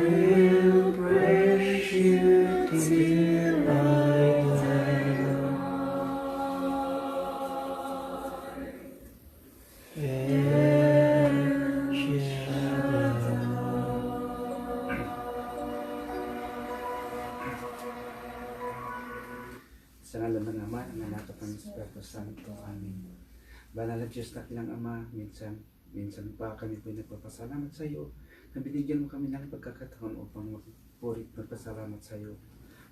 will praise you till I die. El Shaddai. Sa ngalan ng Ama, ng Anak at ng Espiritu Santo. Amen. Banal na Diyos, dakilang Ama, minsan pa kami po nagpapasalamat sa iyo na binigyan mo kami ng pagkakataon upang magpuri at magpasalamat sa iyo.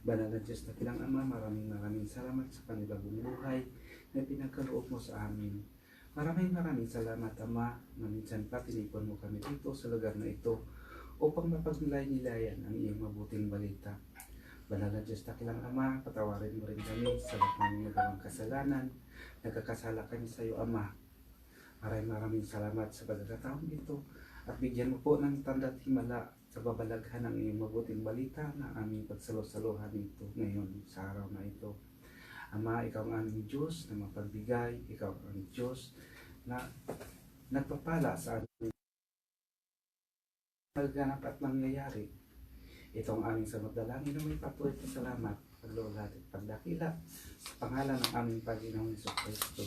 Banal na Diyos, dakilang Ama, maraming salamat sa panibagong buhay na pinagkaloob mo sa amin. Maraming salamat, Ama, na minsan pa tinipon mo kami dito sa lugar na ito upang mapagnilay-nilayan ang iyong mabuting balita. Banal na Diyos, dakilang Ama, patawarin mo rin kami sa lahat ng nagawang kasalanan. Nagkakasala kami sa iyo, Ama. Maraming salamat sa pagkakataon ito at bigyan mo po ng tanda't himala sa babalaghan ng iyong mabuting balita na aming pagsalo-saluhan ito ngayon sa araw na ito. Ama, ikaw ang aming Diyos na mapagbigay, ikaw ang Diyos na nagpapala sa amin magganap at mangyayari. Ito ang aming samot-dalangin na may patuloy na salamat, pagloob at pagdakila sa pangalan ng aming Panginoong Jesucristo.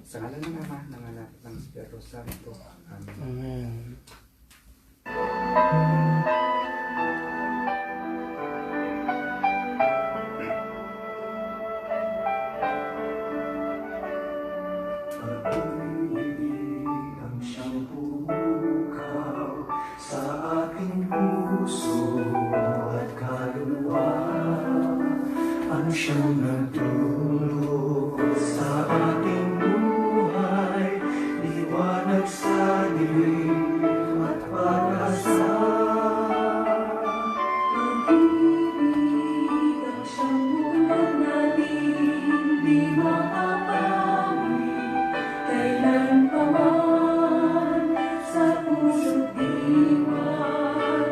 Sa ngalan ng Ama, ng Anak at ng Espiritu Santo. Amen. Amen. Pag-ibig ang siyang pukaw sa ating puso at kaluluwa, ang siyang nagtulog sa ating buhay, liwanag sa dilim at pag-asa. Pag-ibig ang siyang bulan na di maapawi kailanpaman sa puso't diwa.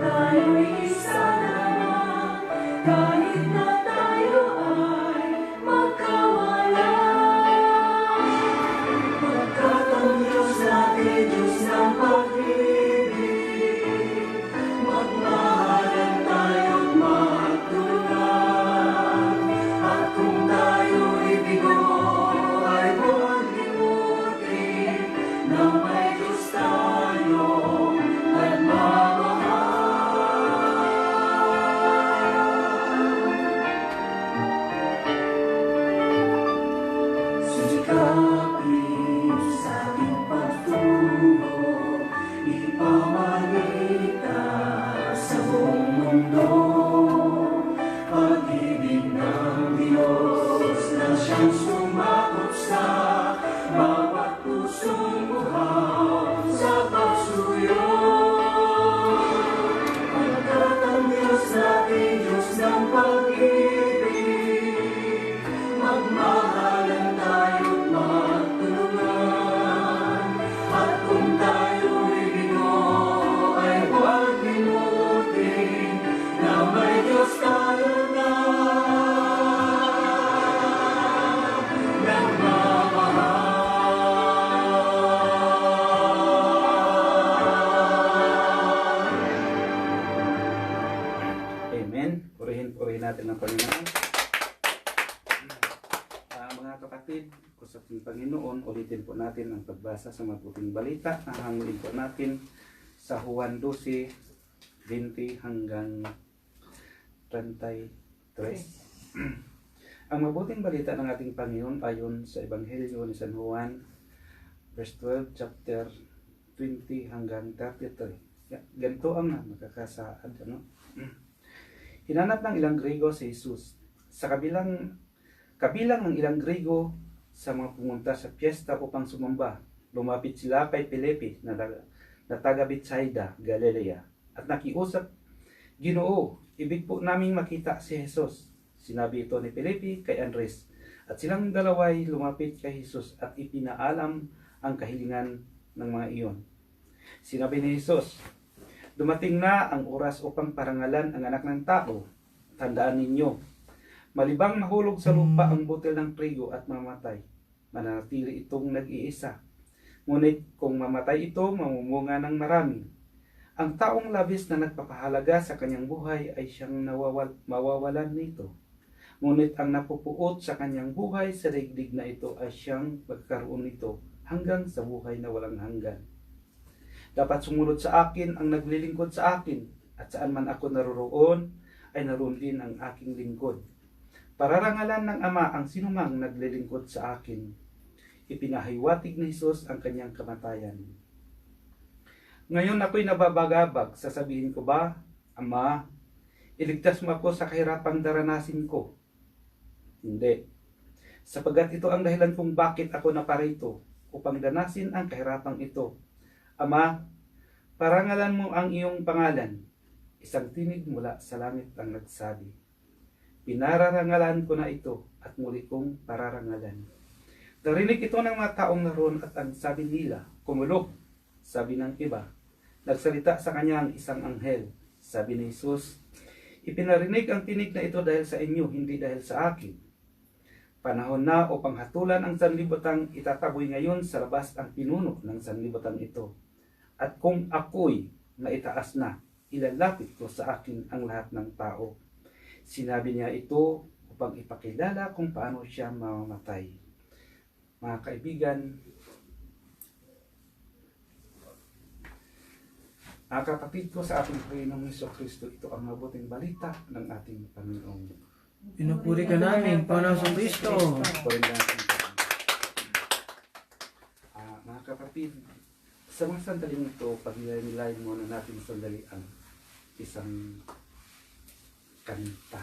Tayo'y isa naman kahit na tayo ay magkawalan. Pagkat ang Diyos natin, Diyos ng pag-ibig, magmahalan tayo't magtulungan. At kung tayo'y bigo ay huwag limutin na may Diyos tayong nagmamahal. Sikapin sa ating pagtulog, ipamalita sa buong mundo. Pag-ibig ng Diyos na siyang sumakop sa bawat pusong buhaw sa pagsuyo. Pagkat ang Diyos natin, Diyos ng pag-ibig, magmahalan tayo't magtulungan. At kung tayo'y bigo ay huwag limutin na may Diyos tayo na nagmamahal. Amen. Purihin natin ang Panginoon. Mga kapatid, sa Panginoon, ulitin po natin ang pagbasa sa mabuting balita. Hahangulin po natin sa Juan 12:20 hanggang 33. Ang mabuting balita ng ating Panginoon ayon sa Ebanghelyo ni San Juan, verse 12, chapter 20 hanggang 33. Ganito ang makakasaad. Hinanap ng ilang Griego si Jesus. Kabilang ng ilang Griego sa mga pumunta sa piyesta upang sumamba, lumapit sila kay Felipe na taga Bethsaida, Galilea, at nakiusap, "Ginoo, ibig po naming makita si Jesus." Sinabi ito ni Felipe kay Andres, at silang dalaway lumapit kay Jesus at ipinaalam ang kahilingan ng mga iyon. Sinabi ni Jesus, "Dumating na ang oras upang parangalan ang anak ng tao. Tandaan ninyo, malibang mahulog sa lupa ang butil ng trigo at mamatay, mananatili itong nag-iisa. Ngunit kung mamatay ito, mamumunga ng marami. Ang taong labis na nagpapahalaga sa kanyang buhay ay siyang mawawalan nito. Ngunit ang napupuot sa kanyang buhay sa daigdig na ito ay siyang magkaroon nito hanggang sa buhay na walang hanggan. Dapat sumunod sa akin ang naglilingkod sa akin, at saan man ako naroroon, ay naroon din ang aking lingkod. Pararangalan ng Ama ang sinumang naglilingkod sa akin. Ipinahiwatig ni Jesus ang kanyang kamatayan. Ngayon ako'y nababagabag, sasabihin ko ba, Ama, iligtas mo ako sa kahirapang daranasin ko? Hindi. Sapagat ito ang dahilan kung bakit ako naparito, upang danasin ang kahirapang ito. Ama, parangalan mo ang iyong pangalan. Isang tinig mula sa langit ang nagsabi, pinararangalan ko na ito at muli kong pararangalan. Narinig ito ng mga taong naroon at ang sabi nila, kumulo. Sabi ng iba, nagsalita sa kanya ang isang anghel. Sabi ni Jesus, ipinarinig ang tinig na ito dahil sa inyo, hindi dahil sa akin. Panahon na upang hatulan ang sanlibutan, itataboy ngayon sa labas ang pinuno ng sanlibutan ito. At kung ako'y naitaas na, ilalapit ko sa akin ang lahat ng tao. Sinabi niya ito upang ipakilala kung paano siya mamamatay. Mga kaibigan, mga kapatid ko sa ating Panginoong Jesucristo, ito ang mabuting balita ng ating Panginoong. Pinupuri ka namin, Panginoong Kristo. Mga kapatid, sa mga sandaling ito, pag-nilayin muna natin sandali ang isang kanta.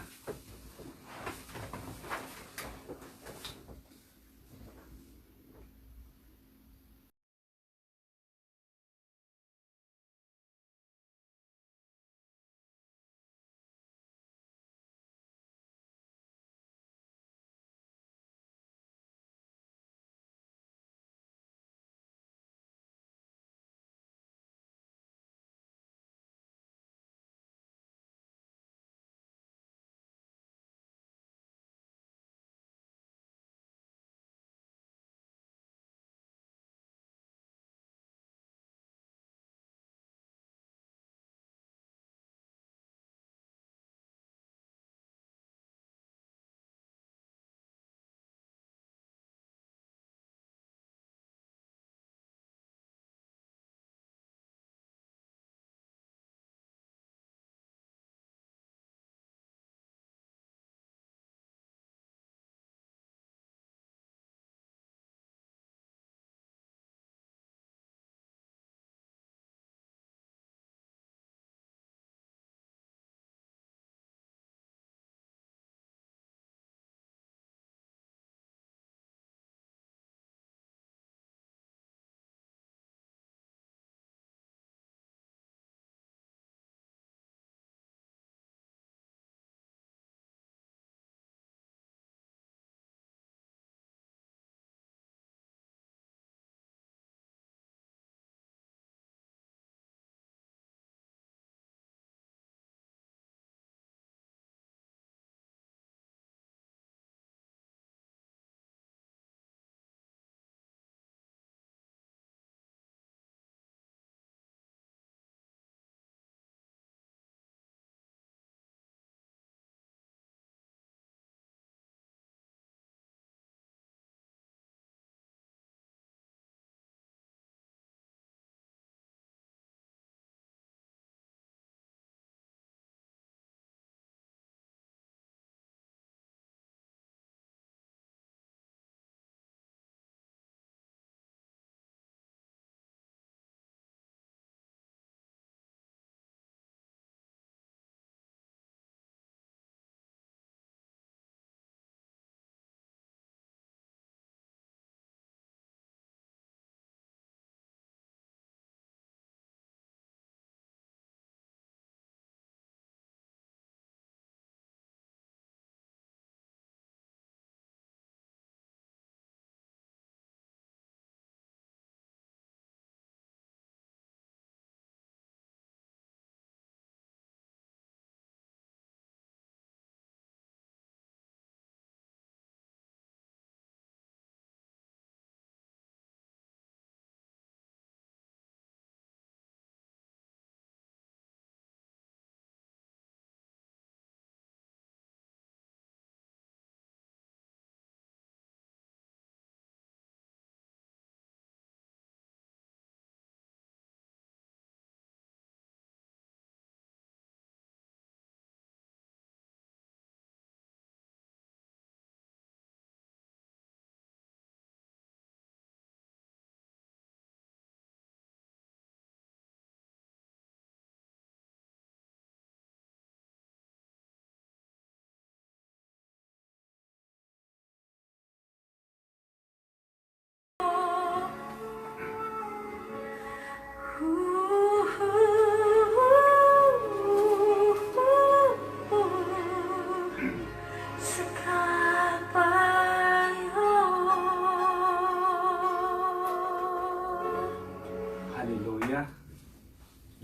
Hallelujah.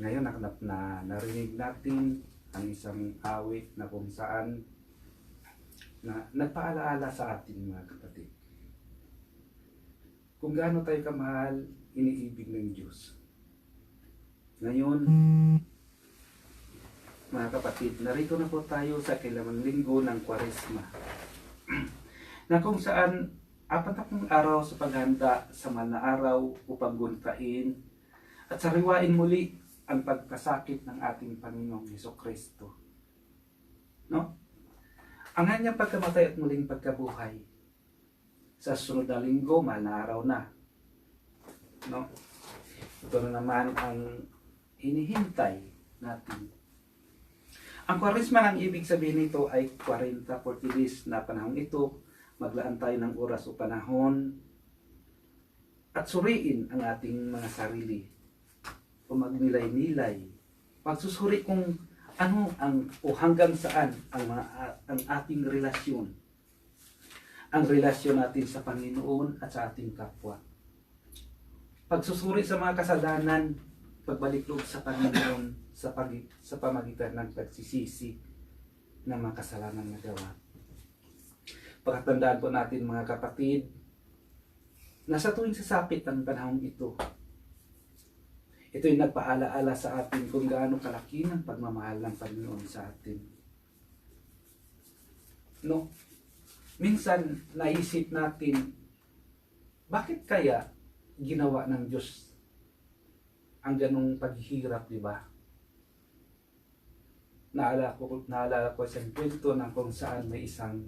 Ngayon narinig natin ang isang awit na kung saan na nagpaalaala sa atin mga kapatid. Kung gaano tayo kamahal, iniibig ng Diyos. Ngayon, mga kapatid, narito na po tayo sa ikalawang linggo ng Kwaresma. Na kung saan 40 araw sa paghanda sa mahal na araw upang guntain at sariwain muli ang pagkasakit ng ating Panginoong Hesukristo. No? Ang kanyang pagkamatay at muling pagkabuhay. Sa sunod na linggo, mahal na araw na. No? Ito na naman ang hinihintay natin. Ang Kwaresma, ang ibig sabihin nito ay 40 days na panahon ito. Maglaan tayo ng oras o panahon at suriin ang ating mga sarili o magnilay-nilay. Pagsusuri kung ano o hanggang saan ang ating relasyon. Ang relasyon natin sa Panginoon at sa ating kapwa. Pagsusuri sa mga kasalanan, pagbalik loob sa Panginoon sa pamagitan ng pagsisisi ng mga kasalanan na gawa. Pagkatandaan po natin mga kapatid, na sa tuwing sasapit ang panahon ito, ito'y nagpaalaala sa atin kung gaano kalaki ng pagmamahal ng Panginoon sa atin. No? Minsan, naisip natin, bakit kaya ginawa ng Diyos ang ganong paghihirap, di ba? Naalala ko isang kwento ng kung saan may isang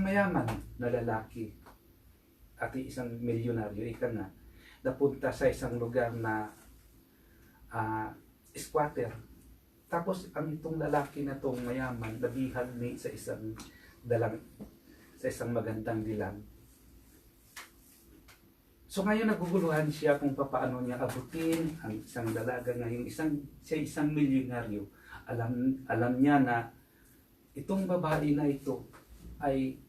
mayaman na lalaki at isang milyonaryo, napunta sa isang lugar na squatter. Tapos ang itong lalaki na itong mayaman, nabihag ni sa isang magandang dilang. So ngayon naguguluhan siya kung paano niya abutin ang isang dalaga ngayon, isang milyonaryo. Alam niya na itong babae na ito ay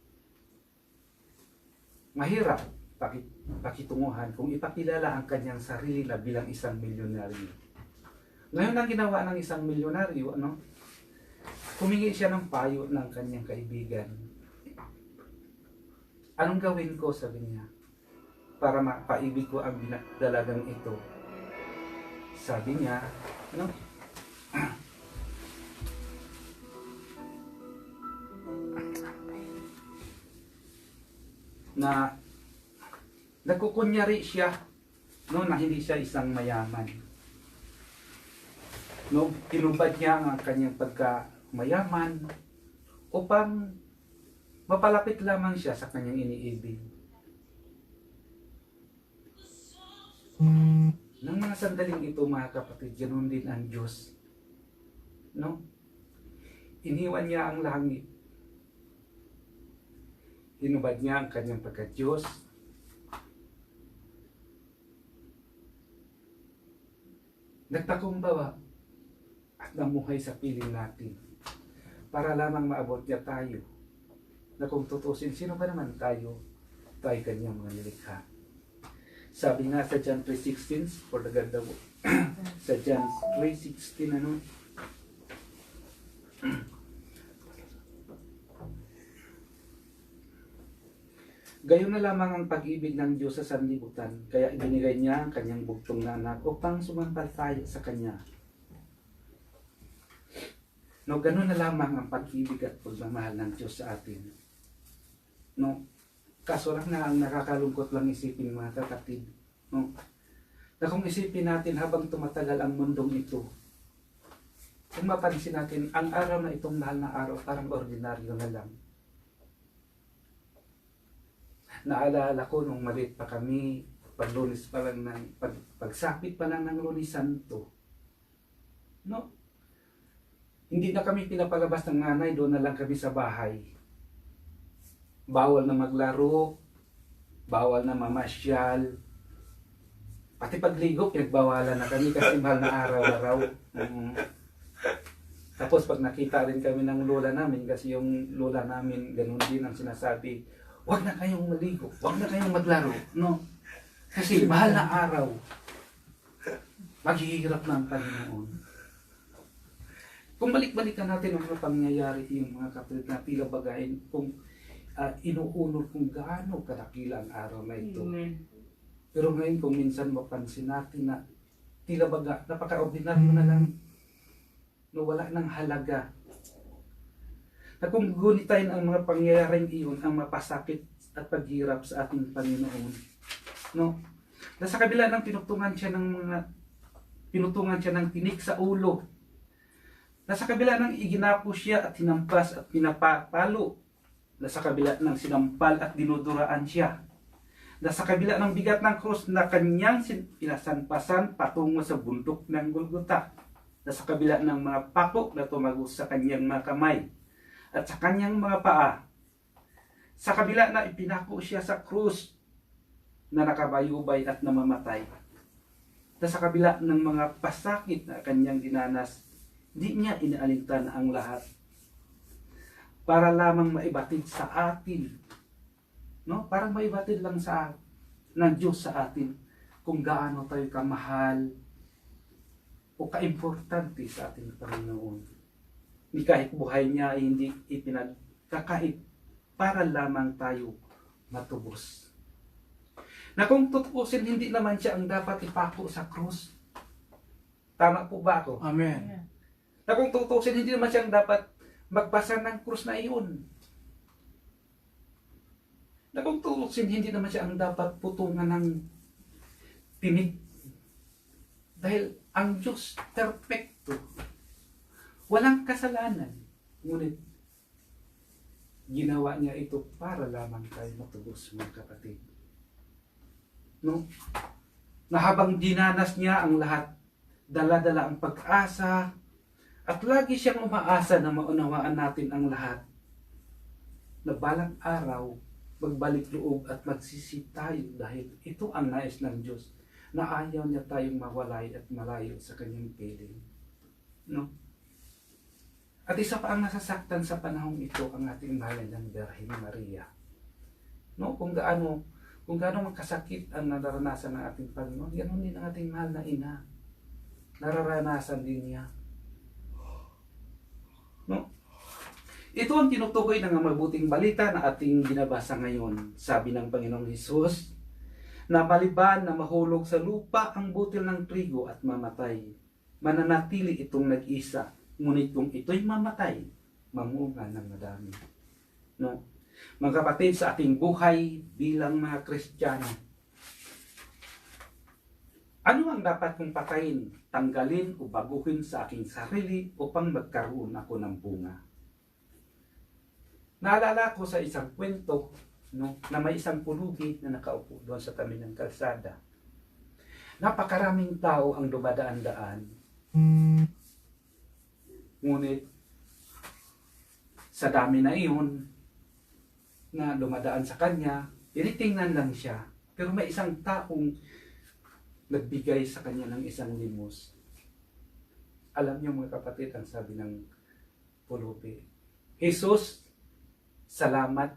mahirap pakitunguhan kung ipakilala ang kanyang sarili na bilang isang milyonaryo. Ngayon ang ginawa ng isang milyonaryo, humingi siya ng payo ng kanyang kaibigan. Anong gawin ko, sabi niya, para mapaibig ko ang dalagang ito? Sabi niya, na nagkukunyari siya na hindi siya isang mayaman. Tinubad niya ang kanyang pagkamayaman upang mapalapit lamang siya sa kanyang iniibig. Nang mga sandaling ito mga kapatid, ganoon din ang Diyos. Iniwan niya ang langit. Tinubad niya ang kanyang pagka-Diyos. Nagtakumbaba at namuhay sa piling natin para lamang maabot niya tayo na kung tutusin, sino ba naman tayo? Tayo kanyang mga nilikha. Sabi nga sa John 3:16, for the ganda mo, sa John 3:16, gayon na lamang ang pag-ibig ng Diyos sa sanlibutan, kaya ibinigay niya ang kanyang bugtong na anak upang sumampalataya sa kanya. Ganun na lamang ang pag-ibig at pagmamahal ng Diyos sa atin. Kaso lang na ang nakakalungkot lang isipin mga kapatid. Na kung isipin natin habang tumatagal ang mundong ito, kung mapansin natin, ang araw na itong mahal na araw parang ordinaryo na lang. Naalala ko nung maliit pa kami, paglunis pa lang pagsapit pa lang ng Lunes Santo. Hindi na kami pinapalabas ng nanay, doon na lang kami sa bahay. Bawal na maglaro, bawal na mamasyal. Pati pagligo, pinagbawalan na kami kasi mahal na araw-araw. Tapos pag nakita rin kami ng lola namin, kasi yung lola namin, ganun din ang sinasabi, Huwag na kayong maligo, huwag na kayong maglaro, no? Kasi mahal na araw, maghihirap na ang Panginoon. Kung balik-balikan natin ang mga pangyayari, yung mga kapatid na tila bagayin, kung inuunod kung gaano kadakila ang araw na ito. Pero ngayon kung minsan mapansin natin na tila baga, napaka-ordinaryo na lang, no, wala ng halaga. Na kung gunitain ang mga pangyayaring iyon, ang mapasakit at paghirap sa ating Panginoon, no? Nasa kabila ng pinutungan siya ng tinik sa ulo. Nasa kabila ng iginapo siya at hinampas at pinapalo. Nasa kabila ng sinampal at dinuduraan siya. Nasa kabila ng bigat ng krus na kanyang pinasanpasan patungo sa bundok ng Golgota. Nasa kabila ng mga pako na tumagos sa kanyang mga kamay at sa kanyang mga paa. Sa kabila na ipinako siya sa krus na nakabayubay at namamatay. Sa kabila ng mga pasakit na kanyang dinanas, di niya inaalintan ang lahat para lamang maibatid sa atin, no? Parang maibatid lang ng Diyos sa atin kung gaano tayo kamahal o kaimportante sa ating Panginoon. Ni kahit buhay niya ay hindi ipinagkakait para lamang tayo matubos. Na kung tutuusin, hindi naman siya ang dapat ipako sa krus. Tama po ba ako? Amen. Na kung tutuusin, hindi naman siya ang dapat magbasa ng krus na iyon. Na kung tutuusin, hindi naman siya ang dapat putungan ng tinik. Dahil ang Diyos, perfecto. Walang kasalanan. Ngunit, ginawa niya ito para lamang tayo matubos, mga kapatid. No? Na habang dinanas niya ang lahat, dala-dala ang pag-asa, at lagi siyang umaasa na maunawaan natin ang lahat. Na balang araw, magbalik loob at magsisi tayo dahil ito ang nais ng Diyos na ayaw niya tayong mawalay at malayo sa kanyang piling. No? At isa pa ang nasasaktan sa panahong ito ang ating mahal ng Birhen Maria. No? Kung gaano magkasakit ang nararanasan ng ating Panginoon, ganoon din ang ating mahal na ina. Nararanasan din niya. No? Ito ang tinutukoy ng mabuting balita na ating binabasa ngayon. Sabi ng Panginoong Hesus, na maliban na mahulog sa lupa ang butil ng trigo at mamatay, mananatili itong nag-isa, ngunit kung ito'y mamatay, mamunga ng madami. No? Mga kapatid, sa ating buhay bilang mga Kristiyano, ano ang dapat kong patayin, tanggalin o baguhin sa aking sarili upang magkaroon ako ng bunga? Naalala ko sa isang kwento, no, na may isang pulubi na nakaupo doon sa tabi ng kalsada. Napakaraming tao ang dumadaan-daan. Ngunit, sa dami na iyon, na dumadaan sa kanya, tinitingnan lang siya. Pero may isang taong nagbigay sa kanya ng isang limos. Alam niyo mga kapatid, ang sabi ng pulubi, Jesus, salamat.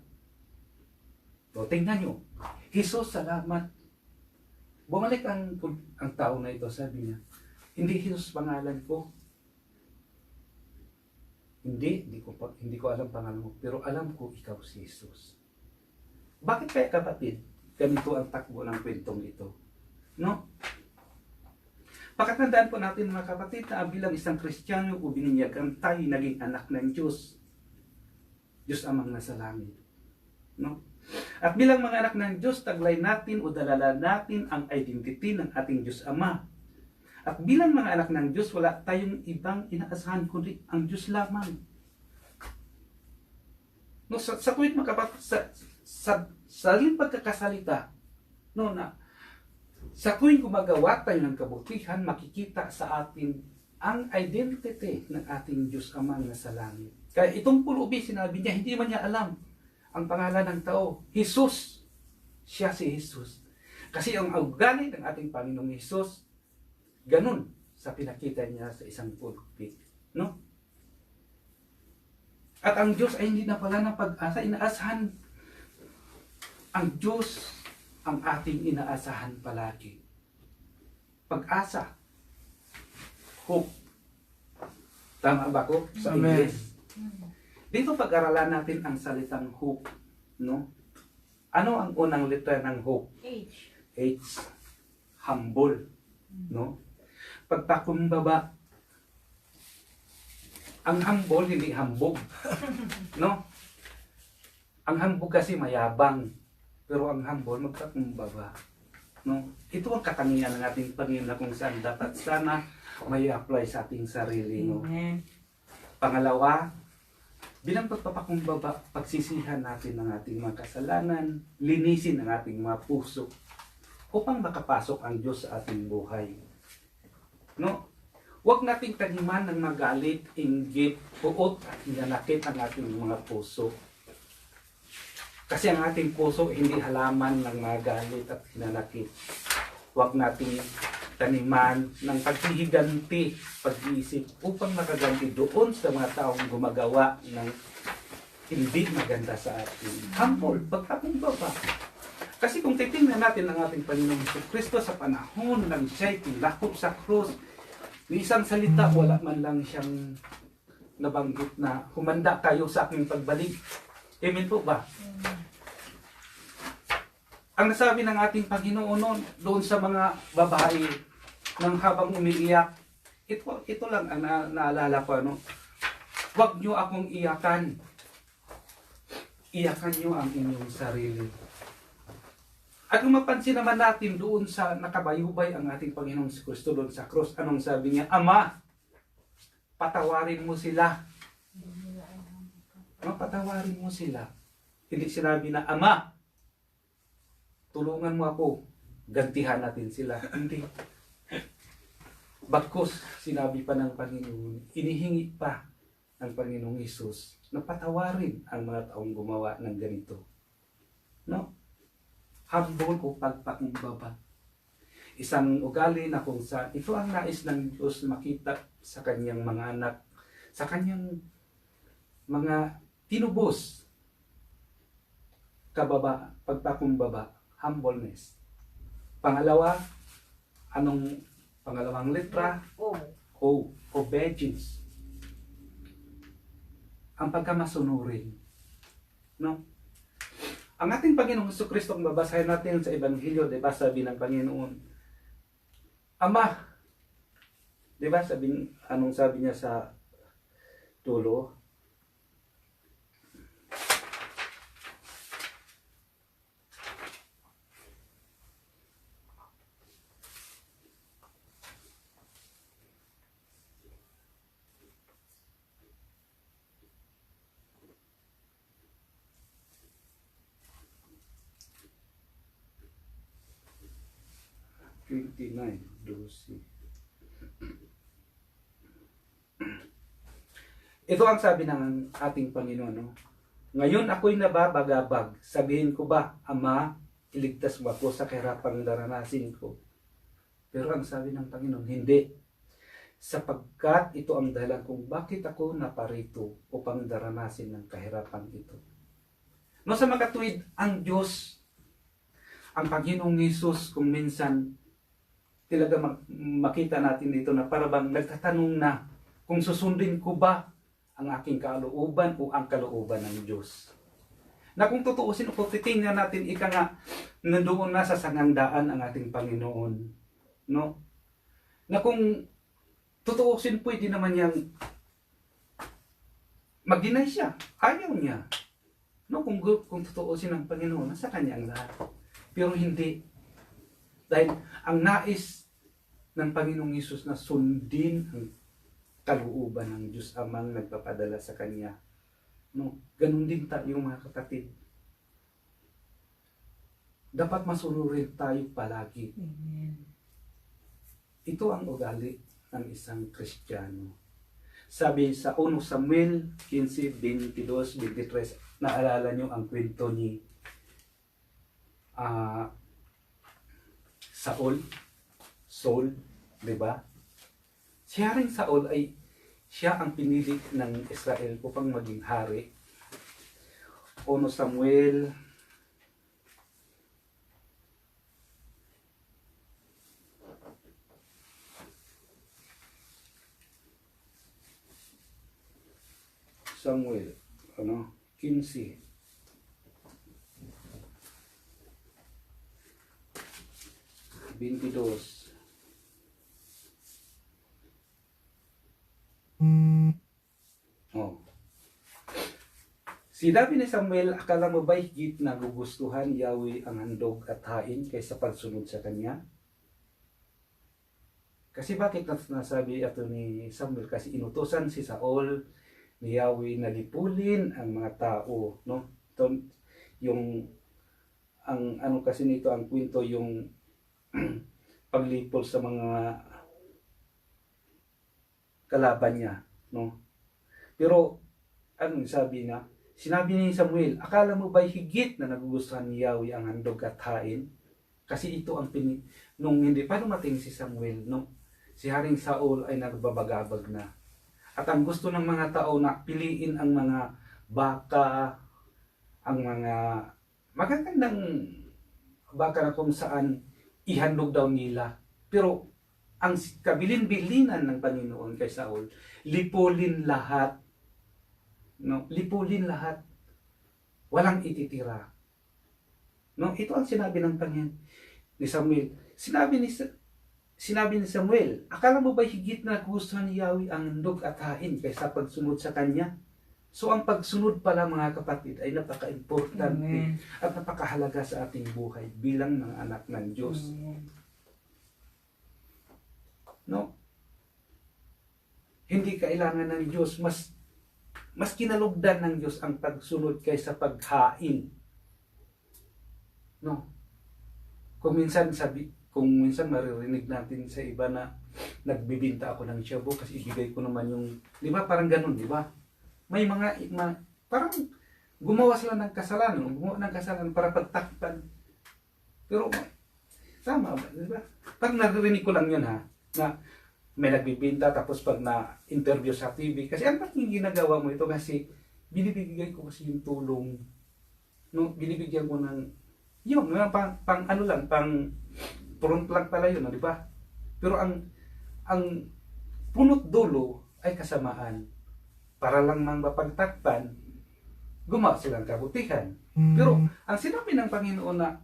O, tingnan niyo, Jesus, salamat. Bumalik ang tao na ito, sabi niya, hindi Jesus pangalan ko. Hindi ko alam pangalan mo, pero alam ko ikaw si Jesus. Bakit kaya kapatid, ganito ang takbo ng kwentong ito? No? Pakatandaan po natin mga kapatid na bilang isang Kristiyano o bininyagan tayo naging anak ng Diyos. Diyos amang nasa langit. No? At bilang mga anak ng Diyos, taglay natin o dalala natin ang identity ng ating Diyos Ama. At bilang mga anak ng Diyos, wala tayong ibang inaasahan kundi ang Diyos lamang. No, sa tuwing mga kapatid, sa pagkakasalita, no, na sa tuwing gumagawa tayo ng kabutihan, makikita sa atin ang identity ng ating Diyos Amang nasa langit. Kaya itong pulubi, sinabi niya, hindi man niya alam ang pangalan ng tao. Jesus. Siya si Jesus. Kasi ang ugali ng ating Panginoong Jesus, ganun sa pinakita niya sa isang pulpit. No? At ang Diyos ay hindi na pala ng pag-asa. Inaasahan ang Diyos ang ating inaasahan palagi. Pag-asa. Hope. Tama ba ko sa Amen. English? Dito pag-aralan natin ang salitang hope, no? Ano ang unang letra ng hope? H. H. Humble, no? Pagpakumbaba. Ang humble hindi hambog, no? Ang hambog kasi mayabang, pero ang humble magpakumbaba, no? Ito ang katangian ng ating Panginoon na kung saan dapat sana may apply sa ating sarili, no? Amen. Pangalawa, bilang pagpapakumbaba, pagsisihan natin ng ating mga kasalanan, linisin ang ating mga puso upang makapasok ang Diyos sa ating buhay. No? Huwag nating taniman ng magalit, inggit, puot at hinanakit ang ating mga puso. Kasi ang ating puso hindi halaman ng magalit at hinanakit. Huwag nating taniman ng paghihiganti, pag-iisip upang makaganti doon sa mga taong gumagawa ng hindi maganda sa atin. Humble, pagpakumbaba. Kasi kung titingnan natin ang ating Panginoong Jesucristo sa panahon ng siya'y tinakop sa krus, ni isang salita, wala man lang siyang nabanggit na humanda kayo sa aking pagbalik. Amen po ba? Ang nasabi ng ating Panginoon noon, doon sa mga babae nang habang umiiyak, ito lang ang naalala ko, ano? Huwag niyo akong iyakan. Iyakan niyo ang inyong sarili. At kung mapansin naman natin doon sa nakabayubay ang ating Panginoong Kristo doon sa cross, anong sabi niya? Ama, patawarin mo sila. No, patawarin mo sila. Hindi sinabi na, Ama, tulungan mo ako, gantihan natin sila. Hindi. Bagkus, sinabi pa ng Panginoon, inihingi pa ng Panginoong Hesus na patawarin ang mga taong gumawa ng ganito. No? Humble o pagpakumbaba. Isang ugali na kung saan ito ang nais ng Diyos makita sa kanyang mga anak, sa kanyang mga tinubos. Pagpakumbaba, humbleness. Pangalawa, anong pangalawang letra? O. O, obedience. Ang pagkamasunurin. No? Ang ating Panginoong Jesucristo, kung babasahin natin sa Ebanghelyo, diba, sabi ng Panginoon, Ama, diba, anong sabi niya sa tulo? Ito ang sabi ng ating Panginoon. No? Ngayon ako'y nababagabag. Sabihin ko ba, Ama, iligtas mo ako sa kahirapang daranasin ko? Pero ang sabi ng Panginoon, hindi. Sapagkat ito ang dahilan kung bakit ako naparito upang daranasin ng kahirapan ito. No, sa makatuwid, ang Diyos, ang Panginoong Hesus, kung minsan talaga makita natin dito na parabang nagtatanong na kung susundin ko ba ang aking kalooban o ang kalooban ng Diyos. Na kung tutuusin o titingnan natin, ika nga, nandoon na sa sangandaan ang ating Panginoon. No? Na kung tutuusin, pwede naman niyang mag-deny siya. Ayaw niya. No? Kung tutuusin ang Panginoon, nasa kanya ang lahat. Pero hindi. Dahil ang nais ng Panginoong Hesus na sundin ang kalooban ng Diyos Amang nagpapadala sa Kanya. No? Ganun din tayo mga kapatid. Dapat masunurin tayo palagi. Amen. Ito ang ugali ng isang Kristiyano. Sabi sa 1 Samuel 15:22-23, naalala nyo ang kwento ni Saul, di ba? Siya rin Saul ay siya ang pinili ng Israel upang maging hari. 1 Samuel Samuel, 15. Bintidos. Oh. Sinabi ni Samuel, akala mo ba higit na gugustuhan Yahweh ang handog at hain kaysa pagsunod sa kanya? Kasi bakit nasabi ito ni Samuel? Kasi inutosan si Saul ni Yahweh na lipulin ang mga tao, no? Ito, yung ang ano kasi nito, ang kwento, yung paglipol sa mga kalaban niya, no? Pero anong sabi na? Sinabi ni Samuel, akala mo ba higit na nagugustuhan ni Yahweh ang handog at hain? Kasi ito ang nung hindi pa dumating si Samuel, no? Si Haring Saul ay nagbabagabag na. At ang gusto ng mga tao na piliin ang mga baka, ang mga magagandang baka na kung saan ihandog daw nila. Pero ang kabilin-bilinan ng Panginoon kay Saul, lipulin lahat. No, lipulin lahat. Walang ititira. No, ito ang sinabi ng Panginoon ni Samuel. Sinabi ni Samuel, akala mo ba higit na gustuhan ni Yahweh ang handog at hain kaysa pagsunod sa kanya? So ang pagsunod pala mga kapatid ay napaka-importante. Amen. At napakahalaga sa ating buhay bilang mga anak ng Diyos. Amen. No? Hindi kailangan ng Diyos, mas kinalugdan ng Diyos ang pagsunod kaysa paghain. No? Kung minsan maririnig natin sa iba na nagbibinta ako ng shabu kasi ibigay ko naman yung, di ba parang ganun, di ba? May parang gumawa sila ng kasalanan para pagtakpan. Pero tama ba, di ba? Pag naririnig ko lang yun ha, na may nagbibinta tapos pag na-interview sa TV, kasi ano yung ginagawa mo ito? Kasi binibigay ko kasi yung tulong, no? Binibigyan ko ng yun, pang front lang pala yun, di ba? Pero ang punot dulo ay kasamaan. Para lang mang mapagtakpan, gumawa silang kabutihan. Pero ang sinabi ng Panginoon na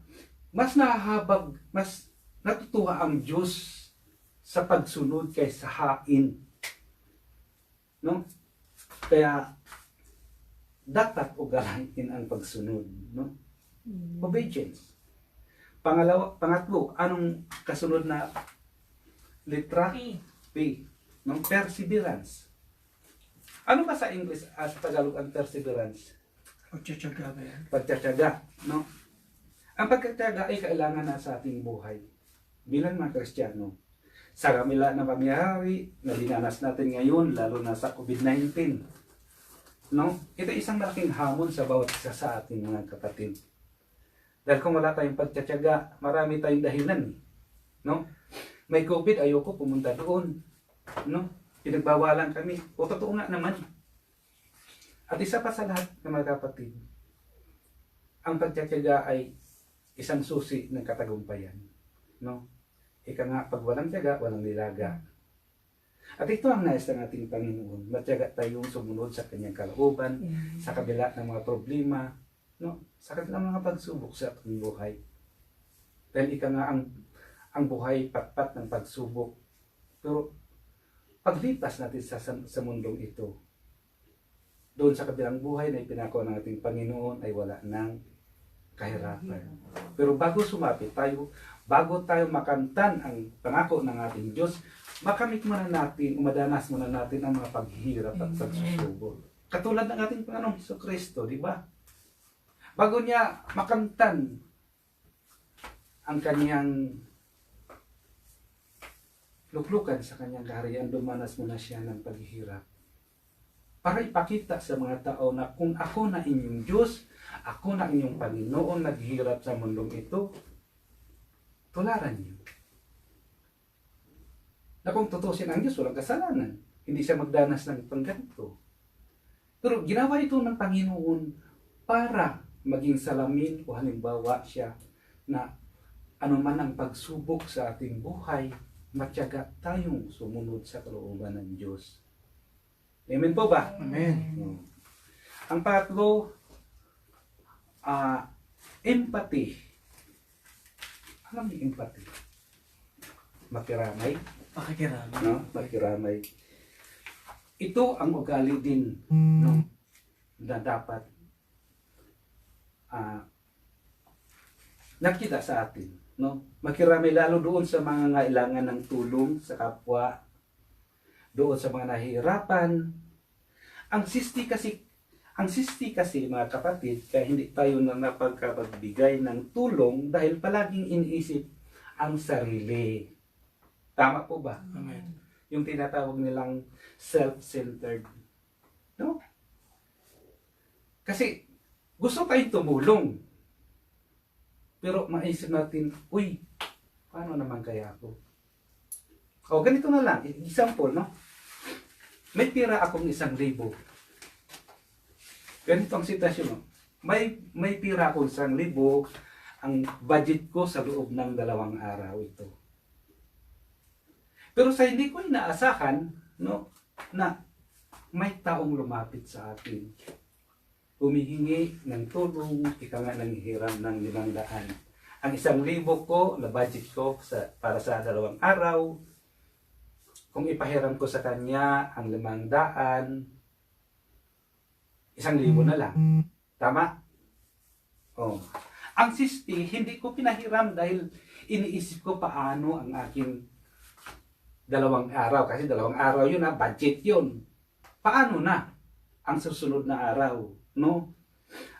mas nahahabag, mas natutuwa ang Diyos sa pagsunod kaysa hain. No? Kaya dapat ugalain ang pagsunod, no? Obedience. Pangatlo, anong kasunod na letra? P. No? Perseverance. Ano ba sa English at Tagalog ang perseverance? Pagtsatsaga ba yan? Pagtsatsaga, no? Ang pagtsatsaga ay kailangan na sa ating buhay bilang mga Kristiyano. Sa kamila na pangyayari na dinanas natin ngayon, lalo na sa COVID-19, no? Ito isang malaking hamon sa bawat isa sa ating mga kapatid. Dahil kung wala tayong pagtsatsaga, marami tayong dahilan, no? May COVID, ayoko pumunta doon, no? Pinagbawalan kami. O totoo nga naman. At isa pa sa lahat ng mga kapatid, ang pagtsatsaga ay isang susi ng katagumpayan, no? Ika nga, pag walang tiyaga, walang nilaga. At ito ang nais ng ating Panginoon. Matyaga tayong sumunod sa kanyang kalooban, sa kabila ng mga problema, no? Sa kabila ng mga pagsubok sa ating buhay. Dahil ika nga, ang buhay patpat ng pagsubok. Pero paglipas natin sa mundong ito, doon sa kabilang buhay na ipinako ng ating Panginoon ay wala ng kahirapan. Pero bago sumapit tayo, bago tayo makamtan ang pangako ng ating Diyos, makamit muna natin, madanas muna natin ang mga paghihirap at pagsusubok. Katulad ng ating Panginoong Hesukristo, di ba? Bago niya makamtan ang kanyang luklukan sa kanyang kaharian, dumanas muna siya ng paghihirap. Para ipakita sa mga tao na kung ako na inyong Diyos, ako na inyong Panginoon, naghihirap sa mundong ito, tularan niyo. Na kung tutusin ang Diyos, walang kasalanan. Hindi siya magdanas ng pangganito. Pero ginawa ito ng Panginoon para maging salamin o halimbawa siya na anuman ang pagsubok sa ating buhay, matyaga tayong sumunod sa kalooban ng Diyos. Amen po ba? Amen. Ang pangatlo, empathy. Alam niyo empathy? Makiramay, Pakikirami. no? Makiramay. Ito ang ugali din, no? Na dapat nakita sa atin, no? Makiramay lalo doon sa mga ngailangan ng tulong sa kapwa, doon sa mga nahihirapan. Ang sisti kasi mga kapatid, kaya hindi tayo na napagkapagbigay ng tulong dahil palaging iniisip ang sarili. Tama po ba? Amen. Yung tinatawag nilang self-centered. No? Kasi gusto tayong tumulong. Pero maisip natin, uy, paano naman kaya ako? O ganito na lang, example, no? May pira akong 1,000. Ganito ang sitwasyon, no? May pira akong 1,000. Ang budget ko sa loob ng 2 araw ito. Pero sa hindi ko inaasahan, no, na may taong lumapit sa atin. Humihingi ng tulong, ika nga nanghihiram ng 500. Ang 1,000 ko, na budget ko para sa 2 araw, kung ipahiram ko sa kanya ang 500, 1,000 na lang. Tama? Oh. Ang sisti, hindi ko pinahiram dahil iniisip ko paano ang aking 2 araw. Kasi 2 araw yun, budget yun. Paano na ang susunod na araw? No?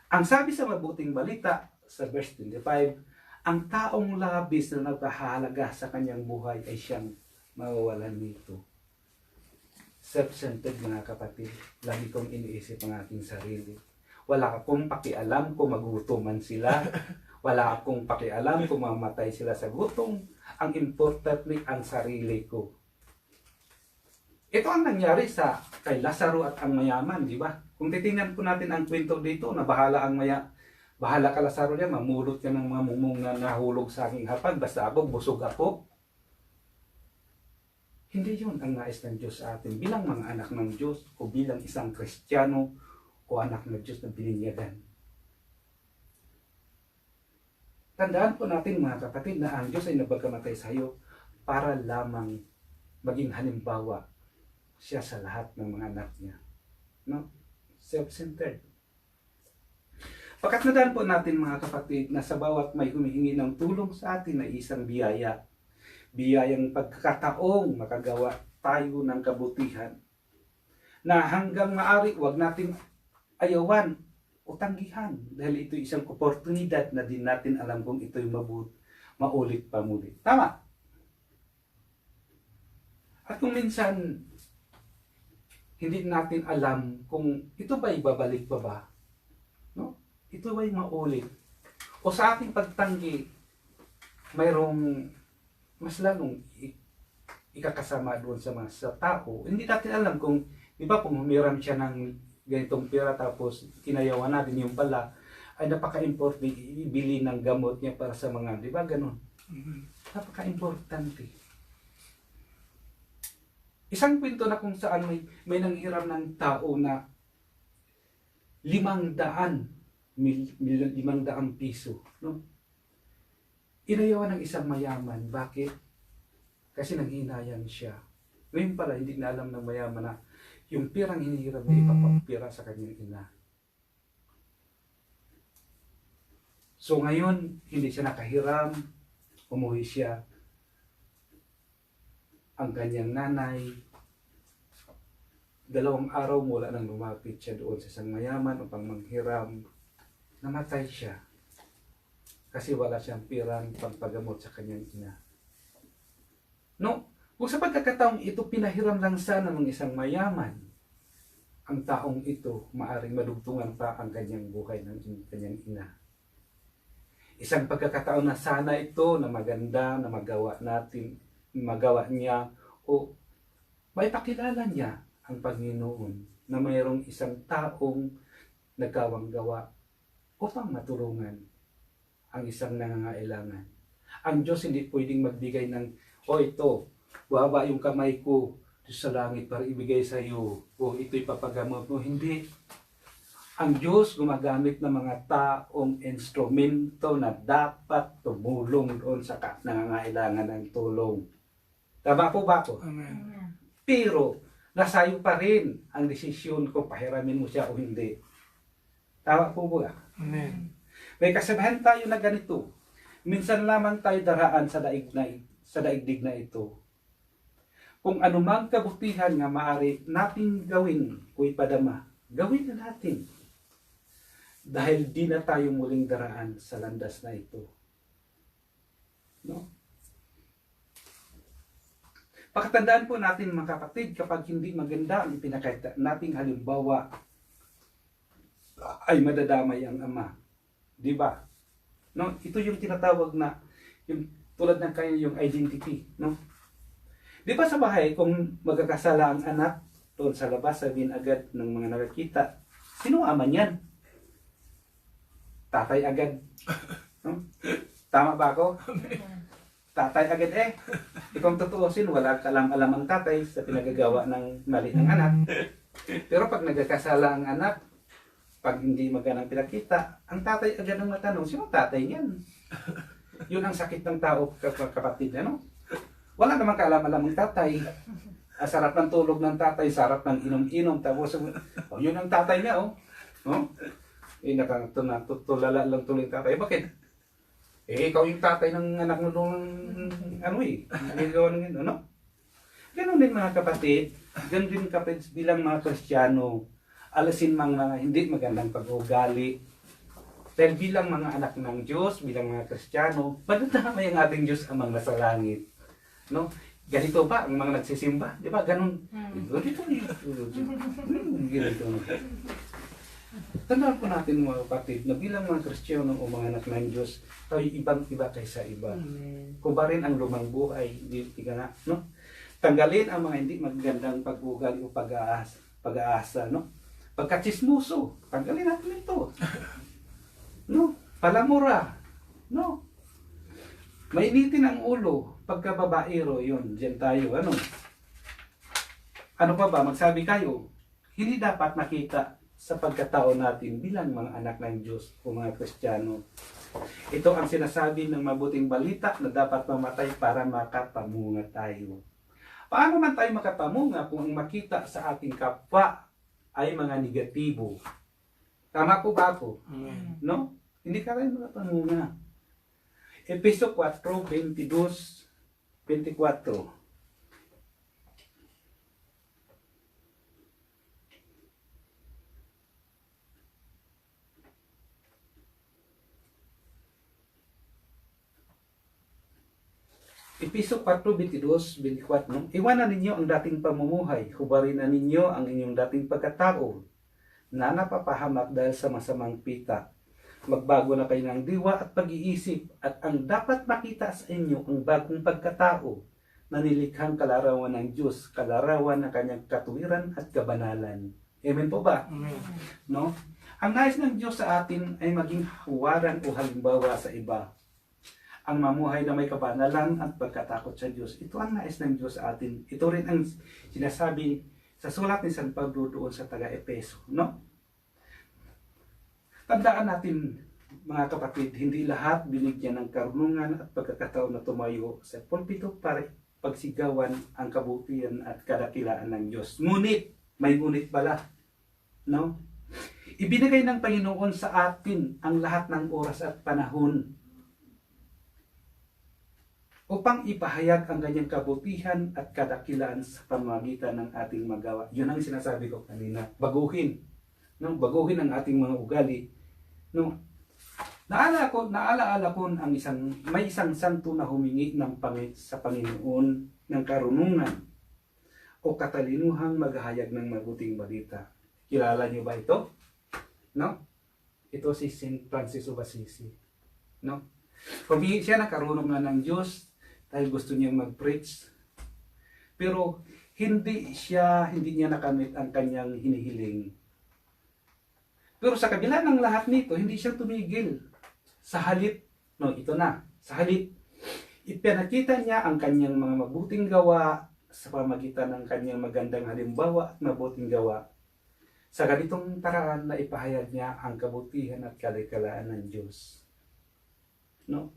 Ang sabi sa mabuting balita sa verse 25, ang taong labis na nagpahalaga sa kanyang buhay ay siyang mawawalan nito. Self-centered mga kapatid, lagi kong iniisip ang aking sarili. Wala akong pakialam kung magutuman sila. Wala akong pakialam kung mamatay sila sa gutom. Ang importante ang sarili ko. Ito ang nangyari kay Lazaro at ang mayaman, di ba? Kung titingnan po natin ang kwento dito, na bahala ka Lazaro niya, mamulot ka ng mga mumong na nahulog sa aking hapag, basta ako, busog ako. Hindi yun ang nais ng Diyos sa atin bilang mga anak ng Diyos o bilang isang Kristiyano o anak ng Diyos na bininyagan. Tandaan po natin mga kapatid na ang Diyos ay nabagkamatay sa iyo para lamang maging halimbawa siya sa lahat ng mga anak niya. No? Self-centered. Pakatandaan po natin mga kapatid na sa bawat may humihingi ng tulong sa atin ay isang biyaya. Biyayang pagkakataong makagawa tayo ng kabutihan na hanggang maaari wag natin ayawan o tanggihan dahil ito isang oportunidad na din natin alam kung ito'y maulit pa muli. Tama? At kung minsan hindi natin alam kung ito ba'y babalik pa ba? No? Ito ba'y maulit? O sa ating pagtanggi, mayroong mas lalong ikakasama doon sa tao. Hindi natin alam kung, di ba, kung humiram siya ng ganitong pera tapos kinayawan natin yung pala, ay napaka-importante ibili ng gamot niya para sa mga, di ba, ganun. Napaka-importante. Isang kwento na kung saan may nanghiram ng tao na 500 piso. No? Inayawan ng isang mayaman. Bakit? Kasi nanghinayang siya. Ngayon pala, hindi na alam ng mayaman na yung pirang hinihiram niya ipapapira sa kanyang ina. So ngayon, hindi siya nakahiram. Umuwi siya. Ang kanyang nanay, 2 araw mula nang lumapit siya doon sa isang mayaman upang manghiram. Namatay siya. Kasi wala siyang pirang pagpagamot sa kanyang ina. No? Kung sa pagkakataong ito pinahiram lang sana ng isang mayaman, ang taong ito maaring madugtungan pa ang kanyang buhay ng kanyang ina. Isang pagkakataon na sana ito na maganda na magawa niya o may pakilala niya ang Panginoon na mayroong isang taong nagkawang gawa upang matulungan ang isang nangangailangan. Ang Diyos hindi pwedeng magbigay ng, ito, baba yung kamay ko sa langit para ibigay sa iyo, o ito'y papagamot mo. Hindi. ang Diyos gumagamit ng mga taong instrumento na dapat tumulong doon sa nangangailangan ng tulong. Tama po ba ako? Amen. Pero, nasa iyo pa rin ang desisyon kung pahiramin mo siya o hindi. Tama po ba? Amen. May kasabihan tayo na ganito. Minsan lamang tayo daraan sa daigdig na ito. Kung anumang kabutihan nga maaari nating gawin o ipadama, gawin na natin. Dahil di na tayo muling daraan sa landas na ito. No? Pakatandaan po natin mga kapatid, kapag hindi maganda ang ipinakita nating halimbawa, ay madadamay ang ama. Di ba? No? Ito yung tinatawag na, yung tulad ng kanya yung identity. No? Di ba sa bahay, kung magkakasala ang anak, doon sa labas, sabihin agad ng mga nakakita, sino ang ama niyan? Tatay agad. No? Tama ba ako? Tatay agad eh. Kung tutuusin, wala kalam-alam ang tatay sa pinagagawa ng mali ng anak. Pero pag nagkakasala ang anak, pag hindi magandang pinakita, ang tatay agad ang matanong, sino tatay niyan? Yun ang sakit ng tao, kapatid. Ano? Wala namang kaalam-alam ang tatay. Sarap ng tulog ng tatay, sarap ng inom-inom. Tapos, oh, yun ang tatay niya, oh. Oh? Eh, nakatulala lang tuloy yung tatay. Bakit? Eh, ikaw yung tatay ng anak mo nung, ano eh, nagagawa ng yun, ano? Ganun din mga kapatid, ganun din kapatid bilang mga Kristiyano, alasin mga hindi magandang pag-ugali. Dahil bilang mga anak ng Diyos, bilang mga Kristiyano, madadamay ang ating Diyos amang nasa langit. No? Ganito ba ang mga nagsisimba? Di ba? Ganun. Ganito. Tandaan po natin mga kapatid na bilang mga Kristiyano o mga anak ng Diyos, tayo ibang-iba kaysa iba. Kuba rin ang lumang buhay, di ka nga, no? Tanggalin ang mga hindi magandang pag-ugali o pag-aasa, no? Pagkatsismuso, tanggalin natin ito. No? Palamura, no? Mainitin ang ulo, pagkababaero, yun, diyan tayo, ano? Ano pa ba, magsabi kayo, hindi dapat makita sa pagkatao natin bilang mga anak ng Diyos o mga Kristiyano. Ito ang sinasabi ng mabuting balita na dapat mamatay para makapamunga tayo. Paano man tayo makapamunga kung ang makita sa ating kapwa ay mga negatibo? Tama po ba ako? Amen. No? Hindi ka rin makapamunga. Epeso 4:22-24. Episo 4:22-24, no? Iwanan ninyo ang dating pamumuhay, hubarin na ninyo ang inyong dating pagkatao na napapahamak dahil sa masamang pita. Magbago na kayo ng diwa at pag-iisip at ang dapat makita sa inyo ang bagong pagkatao na nilikhang kalarawan ng Diyos, kalarawan ng kanyang katuwiran at kabanalan. Amen po ba? Amen. No? Ang nais ng Diyos sa atin ay maging huwaran o halimbawa sa iba. Ang mamuhay na may kabanalan at pagkatakot sa Diyos. Ito ang nais ng Diyos sa atin. Ito rin ang sinasabi sa sulat ni San Pablo doon sa taga-Epeso. No? Tandaan natin, mga kapatid, hindi lahat binigyan ng karunungan at pagkakataon na tumayo sa pulpito para pagsigawan ang kabutihan at kadakilaan ng Diyos. Ngunit, may ngunit pala. No? Ibinigay ng Panginoon sa atin ang lahat ng oras at panahon upang ipahayag ang ganyang kabutihan at kadakilaan sa pamamagitan ng ating magawa. Yun ang sinasabi ko kanina. Baguhin. No? Baguhin ang ating mga ugali. No? Naalaala ko ang may isang santo na humingi sa Panginoon ng karunungan o katalinuhang maghahayag ng mabuting balita. Kilala niyo ba ito? No? Ito si St. Francis of Assisi. No? Humingi siya ng karunungan ng Diyos dahil gusto niyang mag-preach. Pero hindi niya nakamit ang kanyang hinihiling. Pero sa kabila ng lahat nito, hindi siya tumigil. Sa halip, sa halip, ipinakita niya ang kanyang mga mabuting gawa sa pamagitan ng kanyang magandang halimbawa at mabuting gawa. Sa ganitong paraan na ipahayag niya ang kabutihan at kalikalaan ng Diyos. No?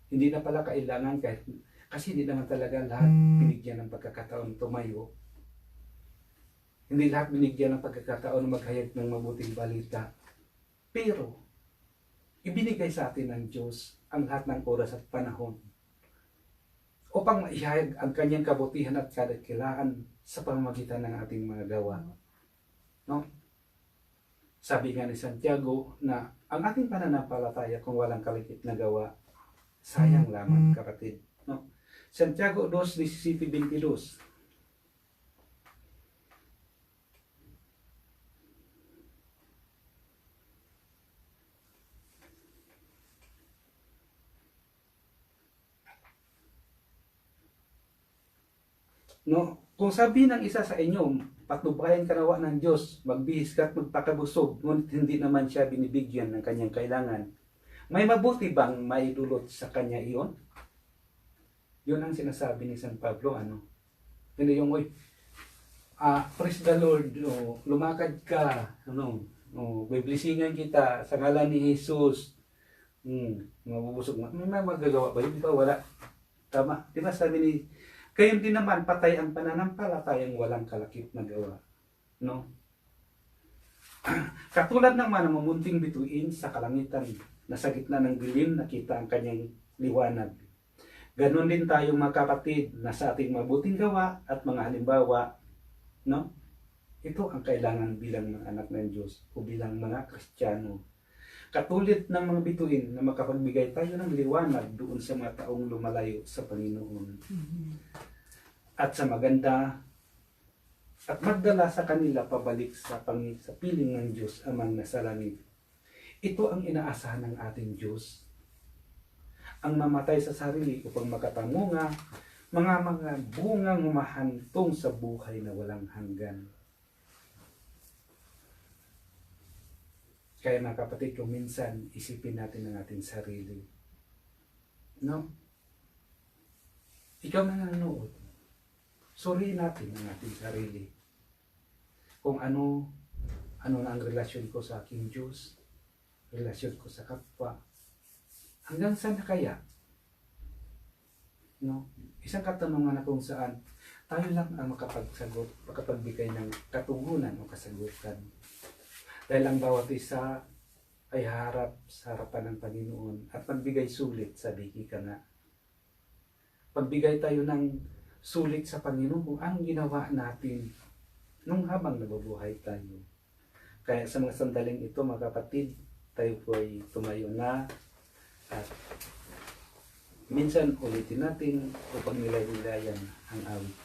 Hindi na pala kailangan kahit, kasi hindi naman talaga lahat binigyan ng pagkakataon tumayo. Hindi lahat binigyan ng pagkakataon maghayag ng mabuting balita. Pero, ibinigay sa atin ng Diyos ang lahat ng oras at panahon upang maihayag ang kanyang kabutihan at kadakilaan sa pamamagitan ng ating mga gawa. No? Sabi nga ni Santiago na ang ating pananampalataya kung walang kalikit na gawa, sayang lamang, kapatid. No? Santiago 2:17-22. No, kung sabi ng isa sa inyo, patnubayan ka nawa ng Diyos, magbihis ka at magpakabusog, ngunit hindi naman siya binibigyan ng kanyang kailangan, may mabuti bang maidulot sa kanya iyon? Yun ang sinasabi ni San Pablo, ano? Hindi yung, praise the Lord, lumakad ka, biblisingan kita sa ngalan ni Jesus, mabubusog mo. May magagawa ba yun? Di ba? Wala. Tama. Di ba sabi ni, kayo din naman, patay ang pananampalatayang walang kalakip na gawa. No? Katulad ng manamumunting bituin sa kalangitan, na sa gitna ng dilim nakita ang kanyang liwanag. Ganon din tayo mga kapatid na sa ating mabuting gawa at mga halimbawa, no? Ito ang kailangan bilang mga anak ng Diyos o bilang mga Kristiyano. Katulad ng mga bituin na makapagbigay tayo ng liwanag doon sa mga taong lumalayo sa Panginoon. At sa maganda at magdala sa kanila pabalik sa piling ng Diyos amang nasa langit. Ito ang inaasahan ng ating Diyos. Ang mamatay sa sarili upang makapamunga mga bungang humahantong sa buhay na walang hanggan. Kaya mga kapatid, kung minsan isipin natin ang ating sarili. No? Ikaw na nanonood. Suriin natin ang ating sarili. Kung ano na ang relasyon ko sa aking Diyos, relasyon ko sa kapwa. Hanggang saan na kaya? No? Isang katanungan na kung saan tayo lang ang makapagbigay ng katugunan o kasagutan. Dahil ang bawat isa ay harap sa harapan ng Panginoon at magbigay sulit, sabi ka na. Pagbigay tayo ng sulit sa Panginoon kung anong ginawa natin nung habang nabubuhay tayo. Kaya sa mga sandaling ito, mga kapatid, tayo po ay tumayo na at minsan ulitin natin upang nilay-nilayan ang awit.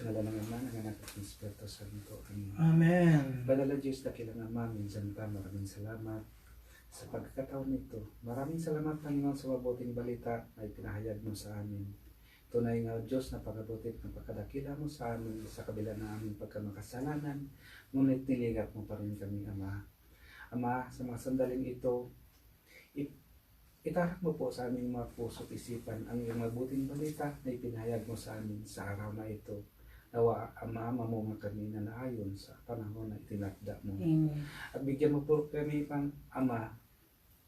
Sa ngalan ng Ama, ng Anak at ng Espiritu Santo. Amen. Amen. Banal na Diyos, dakilang Ama, minsan pa, maraming salamat sa pagkakataon nito. Maraming salamat, Panginoon, sa mabuting balita na ipinahayag mo sa amin. Tunay nga, Diyos, napakabuti at napakadakila mo sa amin sa kabila ng aming pagkamakasalanan, ngunit niligat mo pa rin kami, Ama. Ama, sa mga sandaling ito, itarak mo po sa aming mga puso at isipan ang iyong mabuting balita na ipinahayag mo sa amin sa araw na ito. Nawa, Ama, mamunga kami na naayon sa panahon na itinakda mo. Amen. At bigyan mo po kami pang Ama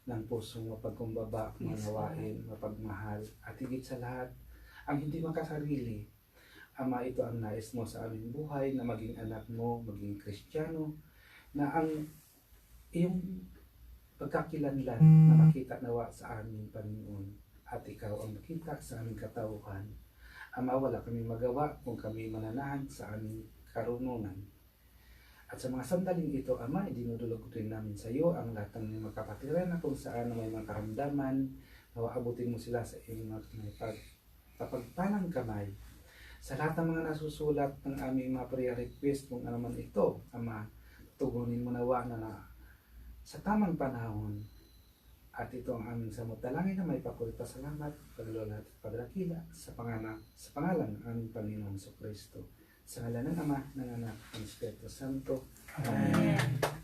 ng pusong mapagkumbaba, manawain, mapagmahal, at higit sa lahat, ang hindi makasarili. Ama, ito ang nais mo sa aming buhay, na maging anak mo, maging Kristiyano, na ang iyong pagkakilanlan na makita nawa sa aming Panginoon, at ikaw ang makita sa aming katauhan. Ama, wala kami magawa kung kami mananahan sa aming karunungan. At sa mga sandaling ito, Ama, idinudulog rin namin sa iyo ang lahat ng mga kapatiran na kung saan may mga karamdaman, nawa abutin mo sila sa iyong mga kapagpalang kamay. Sa lahat ng mga nasusulat ng aming mga prayer request, kung ano man ito, Ama, tugunin mo nawa na sa tamang panahon. At ito ang aming samot-dalangin na may pakulit pasalamat, paglula at pagdakila sa pangalan ng aming Panginoon Kristo. Sa ngalan ng Ama, ng Anak, ng Espiritu Santo. Amen.